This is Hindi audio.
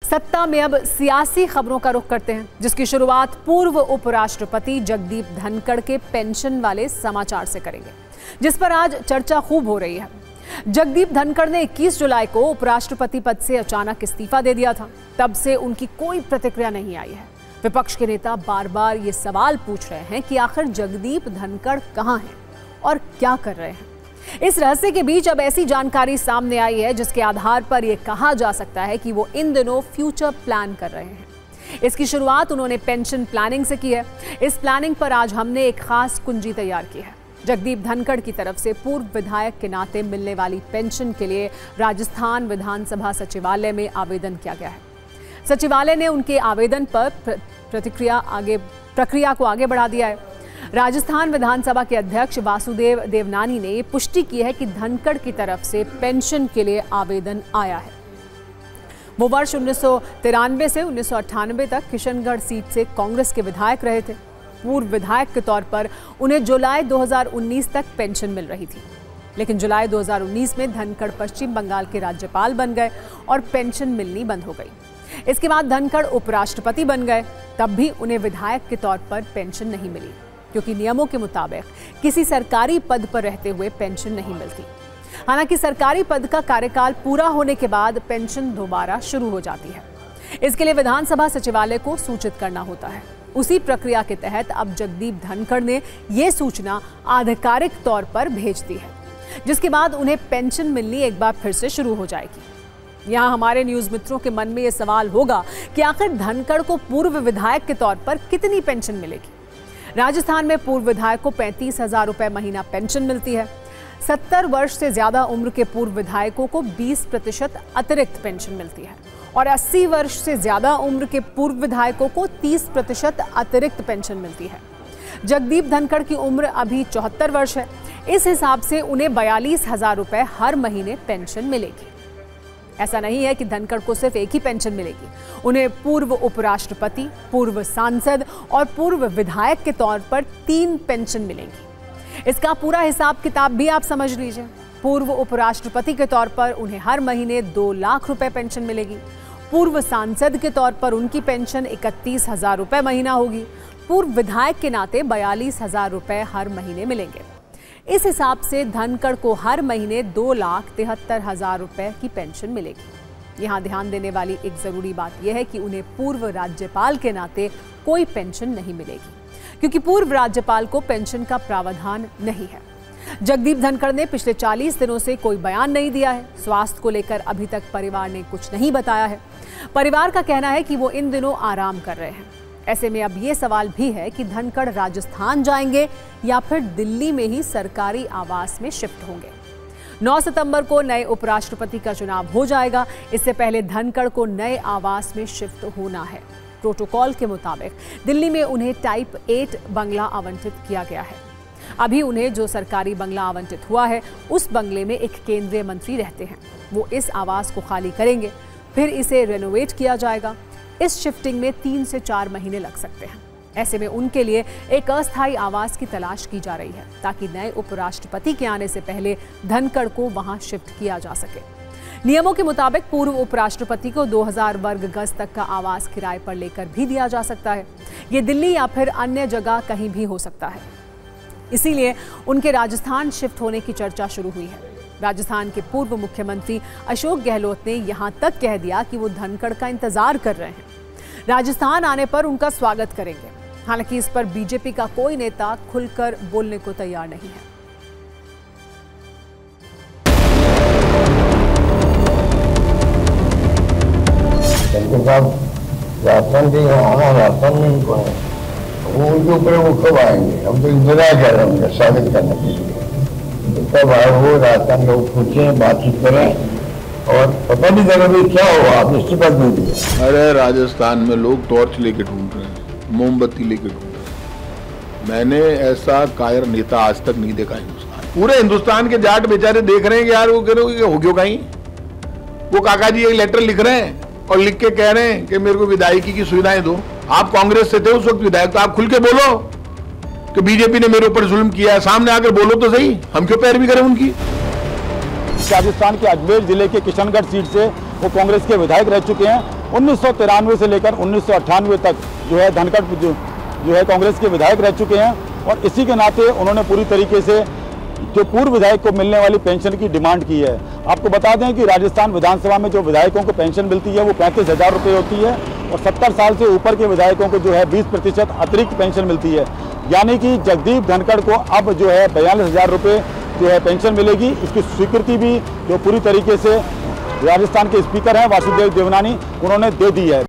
सत्ता में अब सियासी खबरों का रुख करते हैं, जिसकी शुरुआत पूर्व उपराष्ट्रपति जगदीप धनखड़ के पेंशन वाले समाचार से करेंगे, जिस पर आज चर्चा खूब हो रही है। जगदीप धनखड़ ने 21 जुलाई को उपराष्ट्रपति पद से अचानक इस्तीफा दे दिया था। तब से उनकी कोई प्रतिक्रिया नहीं आई है। विपक्ष के नेता बार बार ये सवाल पूछ रहे हैं कि आखिर जगदीप धनखड़ कहां हैं और क्या कर रहे हैं। इस रहस्य के बीच अब ऐसी जानकारी सामने आई है जिसके आधार पर यह कहा जा सकता है कि वो इन दिनों फ्यूचर प्लान कर रहे हैं। इसकी शुरुआत उन्होंने पेंशन प्लानिंग से की है। इस प्लानिंग पर आज हमने एक खास कुंजी तैयार की है। जगदीप धनखड़ की तरफ से पूर्व विधायक के नाते मिलने वाली पेंशन के लिए राजस्थान विधानसभा सचिवालय में आवेदन किया गया है। सचिवालय ने उनके आवेदन पर प्रक्रिया को आगे बढ़ा दिया है। राजस्थान विधानसभा के अध्यक्ष वासुदेव देवनानी ने पुष्टि की है कि धनखड़ की तरफ से पेंशन के लिए आवेदन आया है। वो वर्ष 1993 से 1998 तक किशनगढ़ सीट से कांग्रेस के विधायक रहे थे। पूर्व विधायक के तौर पर उन्हें जुलाई 2019 तक पेंशन मिल रही थी, लेकिन जुलाई 2019 में धनखड़ पश्चिम बंगाल के राज्यपाल बन गए और पेंशन मिलनी बंद हो गई। इसके बाद धनखड़ उपराष्ट्रपति बन गए, तब भी उन्हें विधायक के तौर पर पेंशन नहीं मिली, क्योंकि नियमों के मुताबिक किसी सरकारी पद पर रहते हुए पेंशन नहीं मिलती। हालांकि सरकारी पद का कार्यकाल पूरा होने के बाद पेंशन दोबारा शुरू हो जाती है। इसके लिए विधानसभा सचिवालय को सूचित करना होता है। उसी प्रक्रिया के तहत अब जगदीप धनखड़ ने यह सूचना आधिकारिक तौर पर भेज दी है, जिसके बाद उन्हें पेंशन मिलनी एक बार फिर से शुरू हो जाएगी। यहाँ हमारे न्यूज मित्रों के मन में यह सवाल होगा कि आखिर धनखड़ को पूर्व विधायक के तौर पर कितनी पेंशन मिलेगी। राजस्थान में पूर्व विधायक को 35,000 रुपए महीना पेंशन मिलती है। 70 वर्ष से ज्यादा उम्र के पूर्व विधायकों को 20% अतिरिक्त पेंशन मिलती है और 80 वर्ष से ज्यादा उम्र के पूर्व विधायकों को 30% अतिरिक्त पेंशन मिलती है। जगदीप धनखड़ की उम्र अभी 74 वर्ष है। इस हिसाब से उन्हें 42,000 रुपए हर महीने पेंशन मिलेगी। ऐसा नहीं है कि धनखड़ को सिर्फ एक ही पेंशन मिलेगी। उन्हें पूर्व उपराष्ट्रपति, पूर्व सांसद और पूर्व विधायक के तौर पर 3 पेंशन मिलेंगी। इसका पूरा हिसाब किताब भी आप समझ लीजिए। पूर्व उपराष्ट्रपति के तौर पर उन्हें हर महीने 2 लाख रुपए पेंशन मिलेगी। पूर्व सांसद के तौर पर उनकी पेंशन 31,000 रुपए महीना होगी। पूर्व विधायक के नाते 42,000 रुपए हर महीने मिलेंगे। इस हिसाब से धनखड़ को हर महीने 2,73,000 रुपए की पेंशन मिलेगी। यहाँ ध्यान देने वाली एक जरूरी बात यह है कि उन्हें पूर्व राज्यपाल के नाते कोई पेंशन नहीं मिलेगी, क्योंकि पूर्व राज्यपाल को पेंशन का प्रावधान नहीं है। जगदीप धनखड़ ने पिछले 40 दिनों से कोई बयान नहीं दिया है। स्वास्थ्य को लेकर अभी तक परिवार ने कुछ नहीं बताया है। परिवार का कहना है कि वो इन दिनों आराम कर रहे हैं। ऐसे में अब ये सवाल भी है कि धनखड़ राजस्थान जाएंगे या फिर दिल्ली में ही सरकारी आवास में शिफ्ट होंगे। 9 सितंबर को नए उपराष्ट्रपति का चुनाव हो जाएगा। इससे पहले धनखड़ को नए आवास में शिफ्ट होना है। प्रोटोकॉल के मुताबिक दिल्ली में उन्हें टाइप 8 बंगला आवंटित किया गया है। अभी उन्हें जो सरकारी बंगला आवंटित हुआ है, उस बंगले में एक केंद्रीय मंत्री रहते हैं। वो इस आवास को खाली करेंगे, फिर इसे रेनोवेट किया जाएगा। इस शिफ्टिंग में 3 से 4 महीने लग सकते हैं। ऐसे में उनके लिए एक अस्थायी आवास की तलाश की जा रही है, ताकि नए उपराष्ट्रपति के आने से पहले धनखड़ को वहां शिफ्ट किया जा सके। नियमों के मुताबिक पूर्व उपराष्ट्रपति को 2000 वर्ग गज तक का आवास किराए पर लेकर भी दिया जा सकता है। ये दिल्ली या फिर अन्य जगह कहीं भी हो सकता है। इसीलिए उनके राजस्थान शिफ्ट होने की चर्चा शुरू हुई है। राजस्थान के पूर्व मुख्यमंत्री अशोक गहलोत ने यहां तक कह दिया कि वो धनखड़ का इंतजार कर रहे हैं, राजस्थान आने पर उनका स्वागत करेंगे। हालांकि इस पर बीजेपी का कोई नेता खुलकर बोलने को तैयार नहीं है। राजस्थान के राजस्थान में वो उनके ऊपर वो कब आएंगे? हम तो इंतजार कर रहे हैं उनका स्वागत करने के लिए। कब आए वो राजस्थान लोग पूछें, बातचीत करें और पता नहीं चला भी क्या हुआ, आप इस्तीफा नहीं दिया। अरे राजस्थान में लोग टॉर्च लेके ढूंढ रहे हैं, मोमबत्ती लेके ढूंढ रहे हैं। मैंने ऐसा कायर नेता आज तक नहीं देखा हिंदुस्तान। पूरे हिंदुस्तान के जाट बेचारे देख रहे हैं कि यार वो कह रहे हो क्यों कहीं। वो काका जी एक लेटर लिख रहे हैं और लिख के कह रहे हैं कि मेरे को विधायकी की सुविधाएं दो। आप कांग्रेस से थे उस वक्त विधायक, तो आप खुल के बोलो कि बीजेपी ने मेरे ऊपर जुल्म किया है। सामने आकर बोलो तो सही, हम क्यों पैरवी करें उनकी। राजस्थान के अजमेर जिले के किशनगढ़ सीट से वो कांग्रेस के विधायक रह चुके हैं 1993 से लेकर 1998 तक जो है धनखड़ जो है कांग्रेस के विधायक रह चुके हैं और इसी के नाते उन्होंने पूरी तरीके से जो पूर्व विधायक को मिलने वाली पेंशन की डिमांड की है। आपको बता दें कि राजस्थान विधानसभा में जो विधायकों को पेंशन मिलती है वो 35,000 रुपये होती है और 70 साल से ऊपर के विधायकों को जो है 20% अतिरिक्त पेंशन मिलती है। यानी कि जगदीप धनखड़ को अब जो है 42,000 रुपये जो है पेंशन मिलेगी। इसकी स्वीकृति भी जो पूरी तरीके से राजस्थान के स्पीकर हैं वासुदेव देवनानी उन्होंने दे दी है।